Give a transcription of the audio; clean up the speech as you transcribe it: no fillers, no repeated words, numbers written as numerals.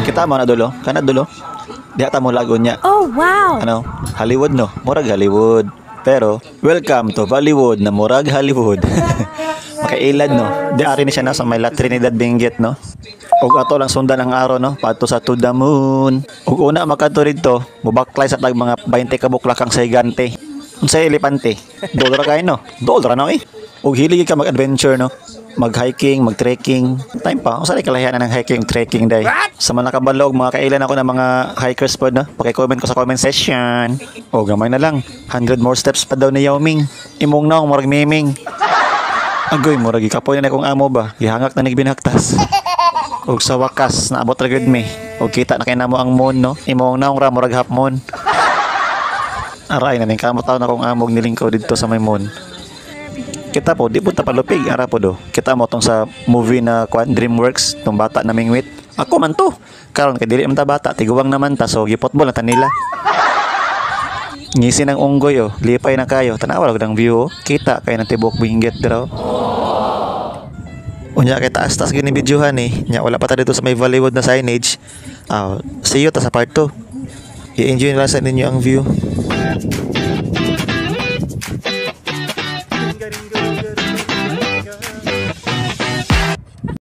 Kita mo na dulo, kana dulo. Diha ta mo lagon niya. Oh, wow! Ano? Hollywood no, murag Hollywood. Pero welcome to Bollywood na murag Hollywood. Makailad no. Di ari ni siya na sa may La Trinidad Benguet no. Ug ato lang sundan ang araw no, padto sa to the moon. Ug una makadto didto, mubaklay sa tag mga 20 ka buklak ang saygante. Unsay elepante? Dool ra kay no. Dool ra no eh. Ug hilig ka mag-adventure no. Mag-hiking, mag-trekking. Time pa, kung saan kalahian ng hiking, trekking day. Sa mga nakabalog, mga kailan ako ng mga hikers po na. Paki-comment ko sa comment section. O, gamay na lang. 100 more steps pa daw ni Yao Ming. Imong na, murag miming. Agoy, murag ikapoy na kung amo ba. Gihangak na nagbinaktas. O sa wakas, naabot ra gud me. O kita na kay namo ang moon, no? Imong na, murag half moon. Aray, naning kamataw na kung amog nilingkaw dito sa may moon. Kita po, di po tapalupig, ara po do. Kita mo tong sa movie na DreamWorks, tong bata na mingwit. Ako man to. Karon kay dili man ta bata, tiguwang naman ta, so gipotbol na ta nila. Ngisi ng unggoy oh, lipay na kayo. Tanawa lang ng view, kita kay ng tibok Benguet draw. Unya kay taas-taas gini videohan eh. Nya wala pa ta dito sa may Bollywood na signage. See you ta sa part 2. I-enjoy na sa ninyo ang view.